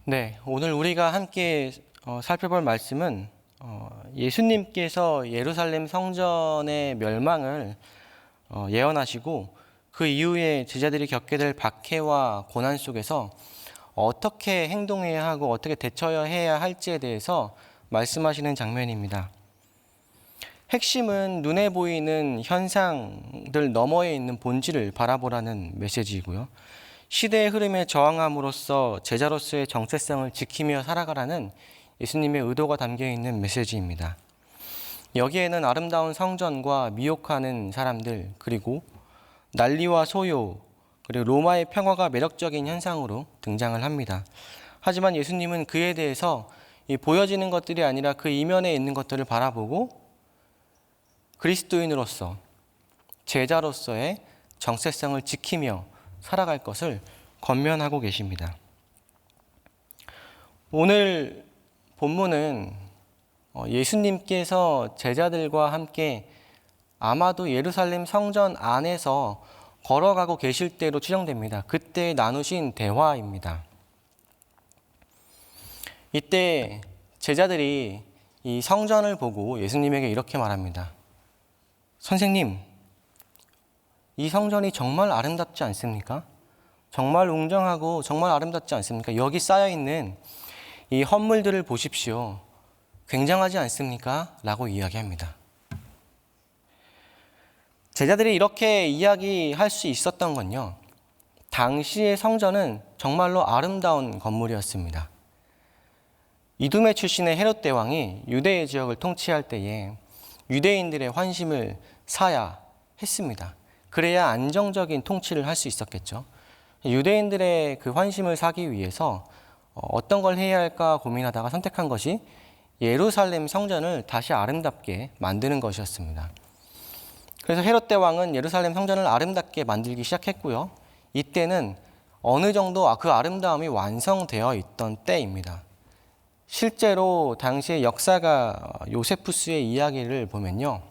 네, 오늘 우리가 함께 살펴볼 말씀은 예수님께서 예루살렘 성전의 멸망을 예언하시고 그 이후에 제자들이 겪게 될 박해와 고난 속에서 어떻게 행동해야 하고 어떻게 대처해야 할지에 대해서 말씀하시는 장면입니다. 핵심은 눈에 보이는 현상들 너머에 있는 본질을 바라보라는 메시지이고요. 시대의 흐름에 저항함으로써 제자로서의 정체성을 지키며 살아가라는 예수님의 의도가 담겨 있는 메시지입니다. 여기에는 아름다운 성전과 미혹하는 사람들, 그리고 난리와 소요, 그리고 로마의 평화가 매력적인 현상으로 등장을 합니다. 하지만 예수님은 그에 대해서 이 보여지는 것들이 아니라 그 이면에 있는 것들을 바라보고 그리스도인으로서, 제자로서의 정체성을 지키며 살아갈 것을 권면하고 계십니다. 오늘 본문은 예수님께서 제자들과 함께 아마도 예루살렘 성전 안에서 걸어가고 계실 때로 추정됩니다. 그때 나누신 대화입니다. 이때 제자들이 이 성전을 보고 예수님에게 이렇게 말합니다. 선생님, 이 성전이 정말 아름답지 않습니까? 정말 웅장하고 정말 아름답지 않습니까? 여기 쌓여있는 이 헌물들을 보십시오. 굉장하지 않습니까? 라고 이야기합니다. 제자들이 이렇게 이야기할 수 있었던 건요, 당시의 성전은 정말로 아름다운 건물이었습니다. 이두메 출신의 헤롯 대왕이 유대 지역을 통치할 때에 유대인들의 환심을 사야 했습니다. 그래야 안정적인 통치를 할 수 있었겠죠. 유대인들의 그 환심을 사기 위해서 어떤 걸 해야 할까 고민하다가 선택한 것이 예루살렘 성전을 다시 아름답게 만드는 것이었습니다. 그래서 헤롯 대왕은 예루살렘 성전을 아름답게 만들기 시작했고요. 이때는 어느 정도 그 아름다움이 완성되어 있던 때입니다. 실제로 당시의 역사가 요세푸스의 이야기를 보면요,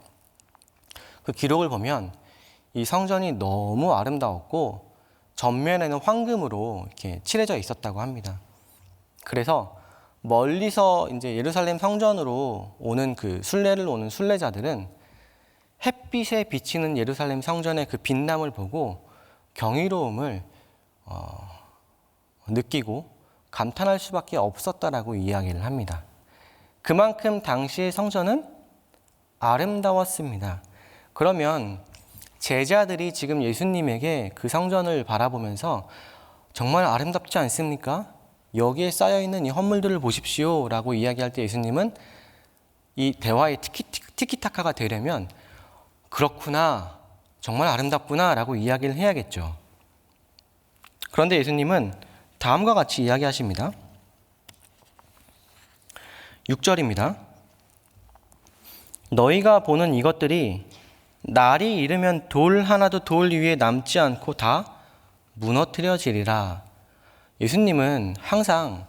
그 기록을 보면 이 성전이 너무 아름다웠고 전면에는 황금으로 이렇게 칠해져 있었다고 합니다. 그래서 멀리서 이제 예루살렘 성전으로 오는 그 순례를 오는 순례자들은 햇빛에 비치는 예루살렘 성전의 그 빛남을 보고 경이로움을 느끼고 감탄할 수밖에 없었다라고 이야기를 합니다. 그만큼 당시의 성전은 아름다웠습니다. 그러면 제자들이 지금 예수님에게 그 성전을 바라보면서 정말 아름답지 않습니까? 여기에 쌓여있는 이 헌물들을 보십시오 라고 이야기할 때 예수님은 이 대화의 티키타카가 되려면 그렇구나, 정말 아름답구나 라고 이야기를 해야겠죠. 그런데 예수님은 다음과 같이 이야기하십니다. 6절입니다. 너희가 보는 이것들이 날이 이르면 돌 하나도 돌 위에 남지 않고 다 무너뜨려지리라. 예수님은 항상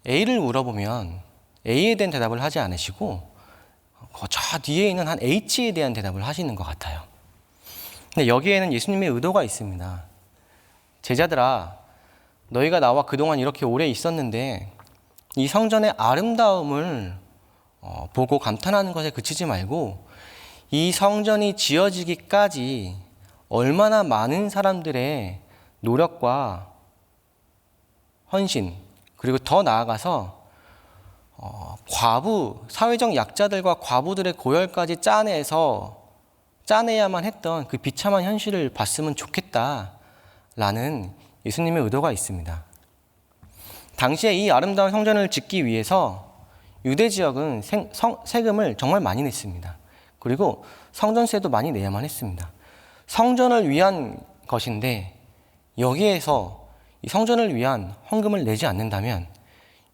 A를 물어보면 A에 대한 대답을 하지 않으시고 저 뒤에 있는 한 H에 대한 대답을 하시는 것 같아요. 근데 여기에는 예수님의 의도가 있습니다. 제자들아, 너희가 나와 그동안 이렇게 오래 있었는데 이 성전의 아름다움을 보고 감탄하는 것에 그치지 말고 이 성전이 지어지기까지 얼마나 많은 사람들의 노력과 헌신, 그리고 더 나아가서 사회적 약자들과 과부들의 고열까지 짜내야만 했던 그 비참한 현실을 봤으면 좋겠다라는 예수님의 의도가 있습니다. 당시에 이 아름다운 성전을 짓기 위해서 유대 지역은 세금을 정말 많이 냈습니다. 그리고 성전세도 많이 내야만 했습니다. 성전을 위한 것인데 여기에서 이 성전을 위한 헌금을 내지 않는다면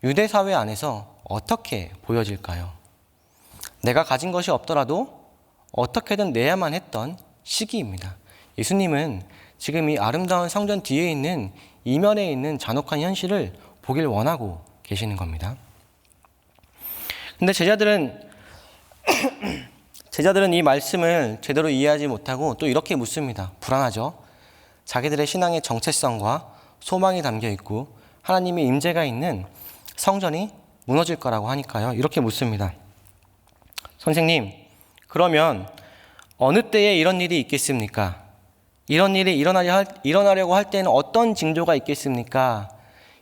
유대 사회 안에서 어떻게 보여질까요? 내가 가진 것이 없더라도 어떻게든 내야만 했던 시기입니다. 예수님은 지금 이 아름다운 성전 뒤에 있는 이면에 있는 잔혹한 현실을 보길 원하고 계시는 겁니다. 근데 제자들은 이 말씀을 제대로 이해하지 못하고 또 이렇게 묻습니다. 불안하죠? 자기들의 신앙의 정체성과 소망이 담겨 있고 하나님의 임재가 있는 성전이 무너질 거라고 하니까요. 이렇게 묻습니다. 선생님, 그러면 어느 때에 이런 일이 있겠습니까? 이런 일이 일어나려고 할 때는 어떤 징조가 있겠습니까?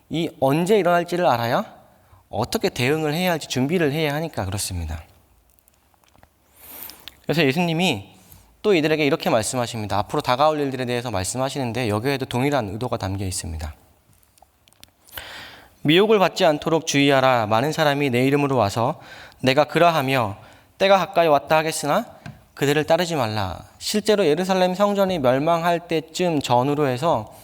이 언제 일어날지를 알아야 어떻게 대응을 해야 할지 준비를 해야 하니까 그렇습니다. 그래서 예수님이 또 이들에게 이렇게 말씀하십니다. 앞으로 다가올 일들에 대해서 말씀하시는데 여기에도 동일한 의도가 담겨 있습니다. 미혹을 받지 않도록 주의하라. 많은 사람이 내 이름으로 와서 내가 그러하며 때가 가까이 왔다 하겠으나 그들을 따르지 말라. 실제로 예루살렘 성전이 멸망할 때쯤 전후로 해서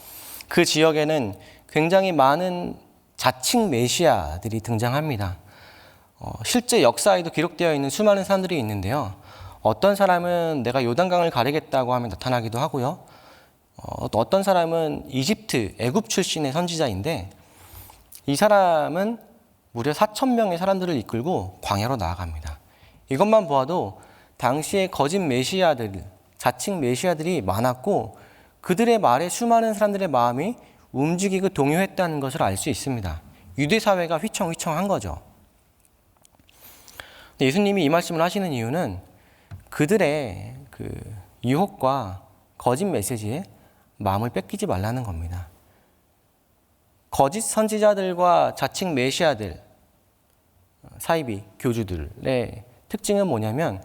그 지역에는 굉장히 많은 자칭 메시아들이 등장합니다. 실제 역사에도 기록되어 있는 수많은 사람들이 있는데요. 어떤 사람은 내가 요단강을 가리겠다고 하면 나타나기도 하고요. 어떤 사람은 이집트, 애굽 출신의 선지자인데 이 사람은 무려 4,000명의 사람들을 이끌고 광야로 나아갑니다. 이것만 보아도 당시에 거짓 메시아들, 자칭 메시아들이 많았고 그들의 말에 수많은 사람들의 마음이 움직이고 동요했다는 것을 알 수 있습니다. 유대 사회가 휘청휘청한 거죠. 예수님이 이 말씀을 하시는 이유는 그들의 그 유혹과 거짓 메시지에 마음을 뺏기지 말라는 겁니다. 거짓 선지자들과 자칭 메시아들, 사이비 교주들의 특징은 뭐냐면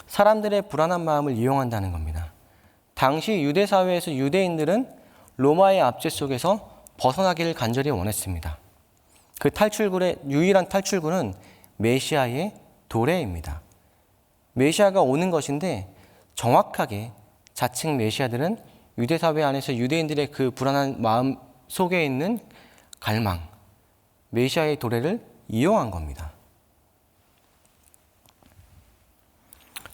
사람들의 불안한 마음을 이용한다는 겁니다. 당시 유대 사회에서 유대인들은 로마의 압제 속에서 벗어나기를 간절히 원했습니다. 그 탈출구의 유일한 탈출구는 메시아의 도래입니다. 메시아가 오는 것인데 정확하게 자칭 메시아들은 유대 사회 안에서 유대인들의 그 불안한 마음 속에 있는 갈망, 메시아의 도래를 이용한 겁니다.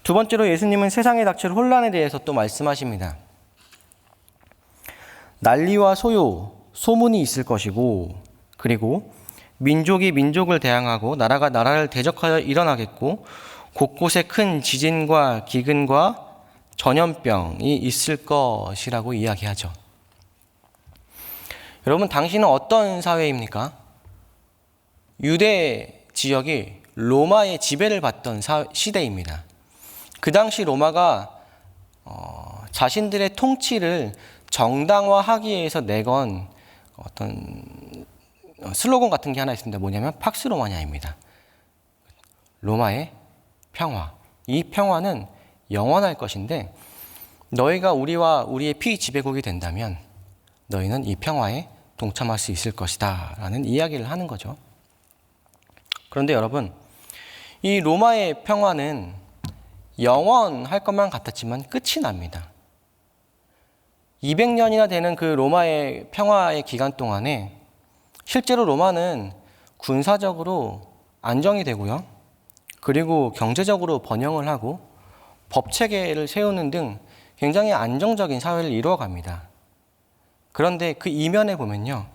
두 번째로 예수님은 세상에 닥칠 혼란에 대해서 또 말씀하십니다. 난리와 소요, 소문이 있을 것이고 그리고 민족이 민족을 대항하고 나라가 나라를 대적하여 일어나겠고 곳곳에 큰 지진과 기근과 전염병이 있을 것이라고 이야기하죠. 여러분, 당신은 어떤 사회입니까? 유대 지역이 로마의 지배를 받던 시대입니다. 그 당시 로마가 자신들의 통치를 정당화하기 위해서 내건 어떤 슬로건 같은 게 하나 있습니다. 뭐냐면 팍스 로마냐입니다. 로마의 평화. 이 평화는 영원할 것인데 너희가 우리와 우리의 피지배국이 된다면 너희는 이 평화에 동참할 수 있을 것이다 라는 이야기를 하는 거죠. 그런데 여러분, 이 로마의 평화는 영원할 것만 같았지만 끝이 납니다. 200년이나 되는 그 로마의 평화의 기간 동안에 실제로 로마는 군사적으로 안정이 되고요. 그리고 경제적으로 번영을 하고 법체계를 세우는 등 굉장히 안정적인 사회를 이루어갑니다. 그런데 그 이면에 보면요.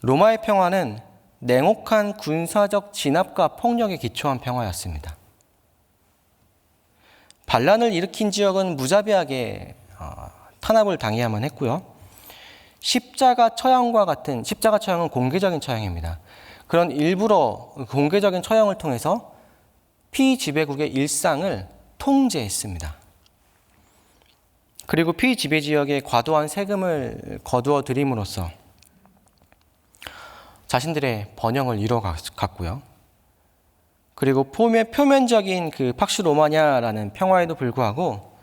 로마의 평화는 냉혹한 군사적 진압과 폭력에 기초한 평화였습니다. 반란을 일으킨 지역은 무자비하게 탄압을 당해야만 했고요. 십자가 처형은 공개적인 처형입니다. 그런 일부러 공개적인 처형을 통해서 피지배국의 일상을 통제했습니다. 그리고 피지배 지역에 과도한 세금을 거두어 들임으로써 자신들의 번영을 이뤄갔고요. 그리고 표면적인 그 팍스 로마냐라는 평화에도 불구하고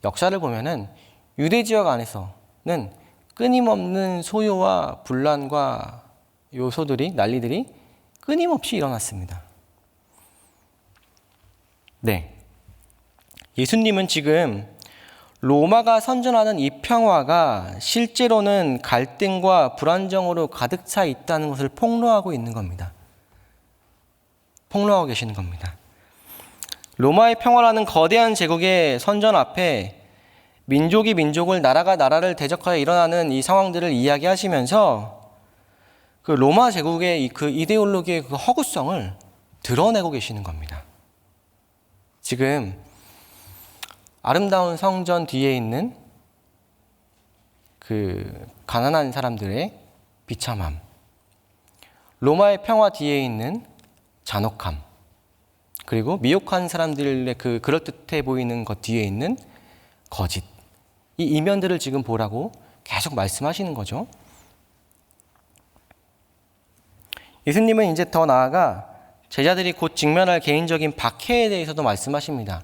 역사를 보면은 유대 지역 안에서는 끊임없는 소요와 분란과 난리들이 끊임없이 일어났습니다. 네. 예수님은 지금 로마가 선전하는 이 평화가 실제로는 갈등과 불안정으로 가득 차 있다는 것을 폭로하고 있는 겁니다. 폭로하고 계시는 겁니다. 로마의 평화라는 거대한 제국의 선전 앞에 민족이 민족을, 나라가 나라를 대적하여 일어나는 이 상황들을 이야기하시면서 그 로마 제국의 그 이데올로기의 그 허구성을 드러내고 계시는 겁니다. 지금 아름다운 성전 뒤에 있는 그 가난한 사람들의 비참함, 로마의 평화 뒤에 있는 잔혹함, 그리고 미혹한 사람들의 그 그럴듯해 보이는 것 뒤에 있는 거짓, 이 이면들을 지금 보라고 계속 말씀하시는 거죠. 예수님은 이제 더 나아가 제자들이 곧 직면할 개인적인 박해에 대해서도 말씀하십니다.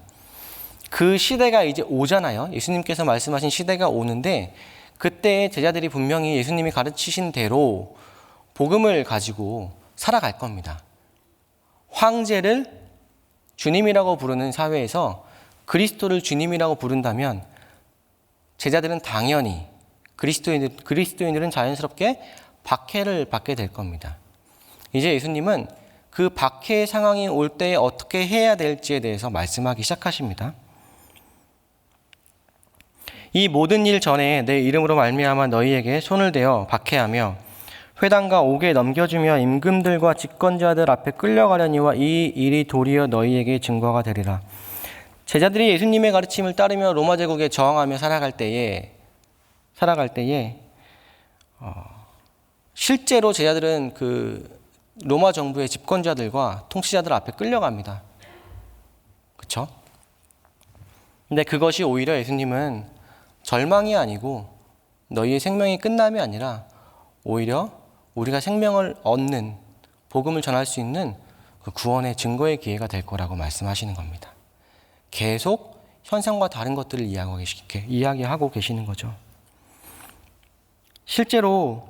그 시대가 이제 오잖아요. 예수님께서 말씀하신 시대가 오는데 그때 제자들이 분명히 예수님이 가르치신 대로 복음을 가지고 살아갈 겁니다. 황제를 주님이라고 부르는 사회에서 그리스도를 주님이라고 부른다면 제자들은 당연히 그리스도인들은 자연스럽게 박해를 받게 될 겁니다. 이제 예수님은 그 박해의 상황이 올 때 어떻게 해야 될지에 대해서 말씀하기 시작하십니다. 이 모든 일 전에 내 이름으로 말미암아 너희에게 손을 대어 박해하며 회당과 옥에 넘겨주며 임금들과 집권자들 앞에 끌려가려니와 이 일이 도리어 너희에게 증거가 되리라. 제자들이 예수님의 가르침을 따르며 로마 제국에 저항하며 살아갈 때에 실제로 제자들은 그 로마 정부의 집권자들과 통치자들 앞에 끌려갑니다. 그렇죠? 근데 그것이 오히려 예수님은 절망이 아니고 너희의 생명이 끝남이 아니라 오히려 우리가 생명을 얻는 복음을 전할 수 있는 그 구원의 증거의 기회가 될 거라고 말씀하시는 겁니다. 계속 현상과 다른 것들을 이야기하고 계시는 거죠. 실제로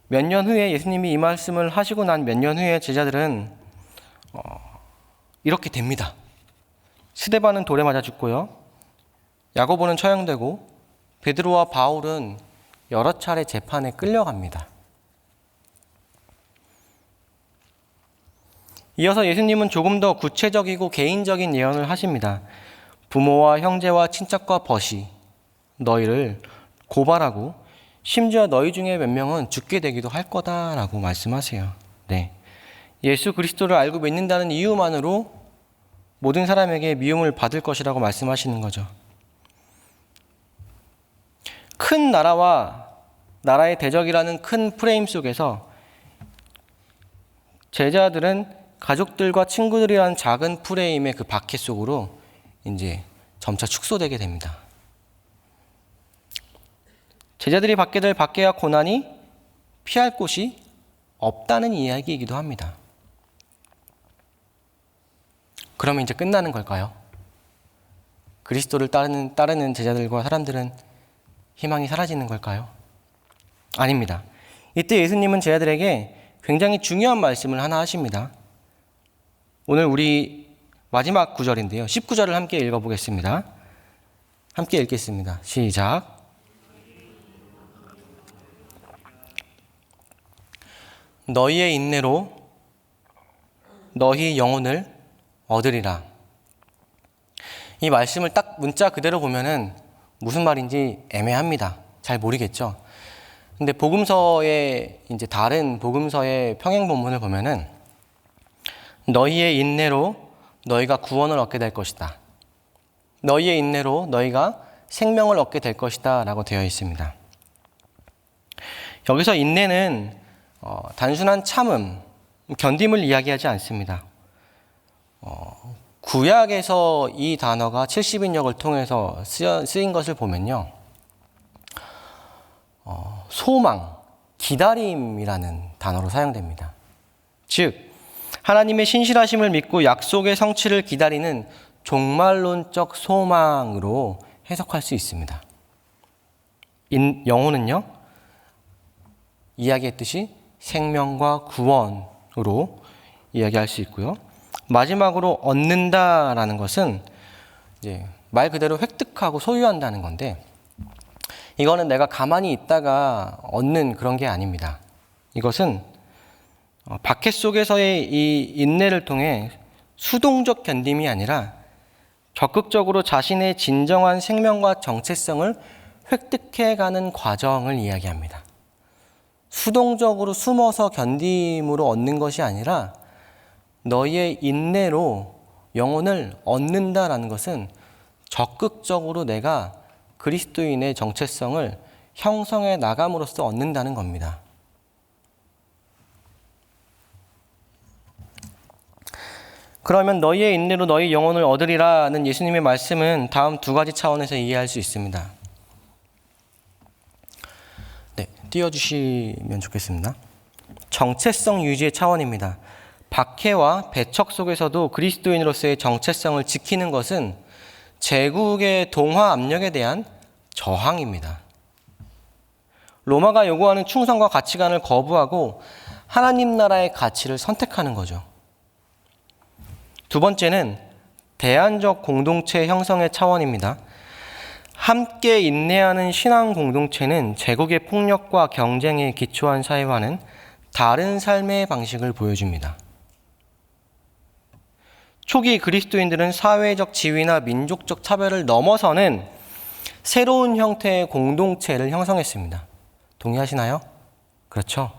몇 년 후에 예수님이 이 말씀을 하시고 난 몇 년 후에 제자들은 이렇게 됩니다. 스데반은 돌에 맞아 죽고요. 야고보는 처형되고 베드로와 바울은 여러 차례 재판에 끌려갑니다. 이어서 예수님은 조금 더 구체적이고 개인적인 예언을 하십니다. 부모와 형제와 친척과 벗이 너희를 고발하고 심지어 너희 중에 몇 명은 죽게 되기도 할 거다라고 말씀하세요. 네. 예수 그리스도를 알고 믿는다는 이유만으로 모든 사람에게 미움을 받을 것이라고 말씀하시는 거죠. 큰 나라와 나라의 대적이라는 큰 프레임 속에서 제자들은 가족들과 친구들이라는 작은 프레임의 그 박해 속으로 이제 점차 축소되게 됩니다. 제자들이 받게 될 박해와 고난이 피할 곳이 없다는 이야기이기도 합니다. 그러면 이제 끝나는 걸까요? 그리스도를 따르는 제자들과 사람들은 희망이 사라지는 걸까요? 아닙니다. 이때 예수님은 제자들에게 굉장히 중요한 말씀을 하나 하십니다. 오늘 우리 마지막 구절인데요. 19절을 함께 읽어보겠습니다. 함께 읽겠습니다. 시작. 너희의 인내로 너희 영혼을 얻으리라. 이 말씀을 딱 문자 그대로 보면은 무슨 말인지 애매합니다. 잘 모르겠죠. 근데 복음서의 이제 다른 복음서의 평행 본문을 보면은 너희의 인내로 너희가 구원을 얻게 될 것이다. 너희의 인내로 너희가 생명을 얻게 될 것이다 라고 되어 있습니다. 여기서 인내는 단순한 참음, 견딤을 이야기하지 않습니다. 구약에서 이 단어가 70인역을 통해서 쓰인 것을 보면요. 소망, 기다림이라는 단어로 사용됩니다. 즉, 하나님의 신실하심을 믿고 약속의 성취를 기다리는 종말론적 소망으로 해석할 수 있습니다. 영혼은요, 이야기했듯이 생명과 구원으로 이야기할 수 있고요. 마지막으로 얻는다라는 것은 이제 말 그대로 획득하고 소유한다는 건데, 이거는 내가 가만히 있다가 얻는 그런 게 아닙니다. 이것은 박해 속에서의 이 인내를 통해 수동적 견딤이 아니라 적극적으로 자신의 진정한 생명과 정체성을 획득해가는 과정을 이야기합니다. 수동적으로 숨어서 견딤으로 얻는 것이 아니라 너희의 인내로 영혼을 얻는다라는 것은 적극적으로 내가 그리스도인의 정체성을 형성해 나감으로써 얻는다는 겁니다. 그러면 너희의 인내로 너희 영혼을 얻으리라는 예수님의 말씀은 다음 두 가지 차원에서 이해할 수 있습니다. 네, 띄워주시면 좋겠습니다. 정체성 유지의 차원입니다. 박해와 배척 속에서도 그리스도인으로서의 정체성을 지키는 것은 제국의 동화 압력에 대한 저항입니다. 로마가 요구하는 충성과 가치관을 거부하고 하나님 나라의 가치를 선택하는 거죠. 두 번째는 대안적 공동체 형성의 차원입니다. 함께 인내하는 신앙 공동체는 제국의 폭력과 경쟁에 기초한 사회와는 다른 삶의 방식을 보여줍니다. 초기 그리스도인들은 사회적 지위나 민족적 차별을 넘어서는 새로운 형태의 공동체를 형성했습니다. 동의하시나요? 그렇죠.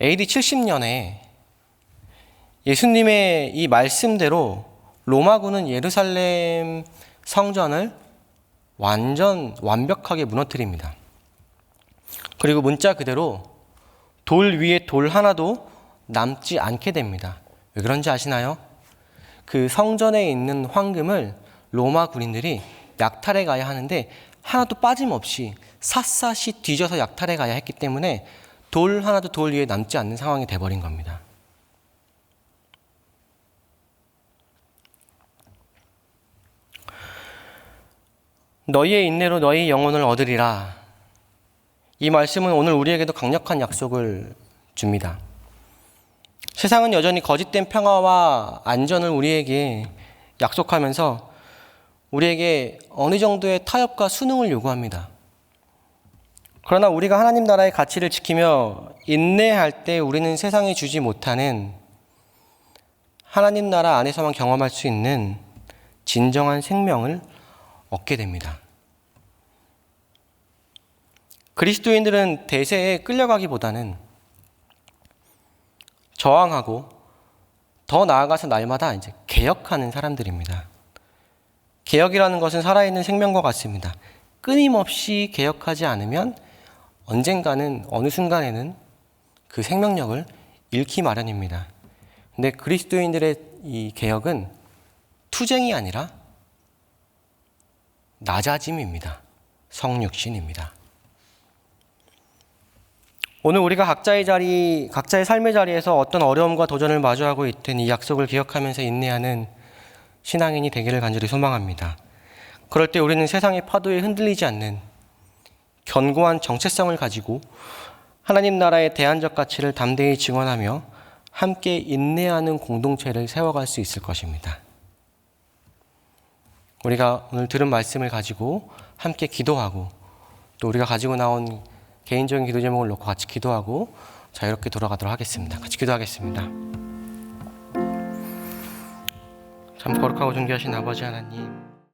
AD 70년에 예수님의 이 말씀대로 로마군은 예루살렘 성전을 완벽하게 무너뜨립니다. 그리고 문자 그대로 돌 위에 돌 하나도 남지 않게 됩니다. 왜 그런지 아시나요? 그 성전에 있는 황금을 로마 군인들이 약탈해 가야 하는데 하나도 빠짐없이 샅샅이 뒤져서 약탈해 가야 했기 때문에 돌 하나도 돌 위에 남지 않는 상황이 돼버린 겁니다. 너희의 인내로 너희 영혼을 얻으리라. 이 말씀은 오늘 우리에게도 강력한 약속을 줍니다. 세상은 여전히 거짓된 평화와 안전을 우리에게 약속하면서 우리에게 어느 정도의 타협과 순응을 요구합니다. 그러나 우리가 하나님 나라의 가치를 지키며 인내할 때 우리는 세상이 주지 못하는 하나님 나라 안에서만 경험할 수 있는 진정한 생명을 얻게 됩니다. 그리스도인들은 대세에 끌려가기보다는 저항하고 더 나아가서 날마다 이제 개혁하는 사람들입니다. 개혁이라는 것은 살아있는 생명과 같습니다. 끊임없이 개혁하지 않으면 언젠가는 어느 순간에는 그 생명력을 잃기 마련입니다. 근데 그리스도인들의 이 개혁은 투쟁이 아니라 낮아짐입니다. 성육신입니다. 오늘 우리가 각자의 삶의 자리에서 어떤 어려움과 도전을 마주하고 있든 이 약속을 기억하면서 인내하는 신앙인이 되기를 간절히 소망합니다. 그럴 때 우리는 세상의 파도에 흔들리지 않는 견고한 정체성을 가지고 하나님 나라의 대안적 가치를 담대히 증언하며 함께 인내하는 공동체를 세워갈 수 있을 것입니다. 우리가 오늘 들은 말씀을 가지고 함께 기도하고 또 우리가 가지고 나온 개인적인 기도 제목을 놓고 같이 기도하고 자유롭게 돌아가도록 하겠습니다. 같이 기도하겠습니다. 참 거룩하고 존귀하신 아버지 하나님,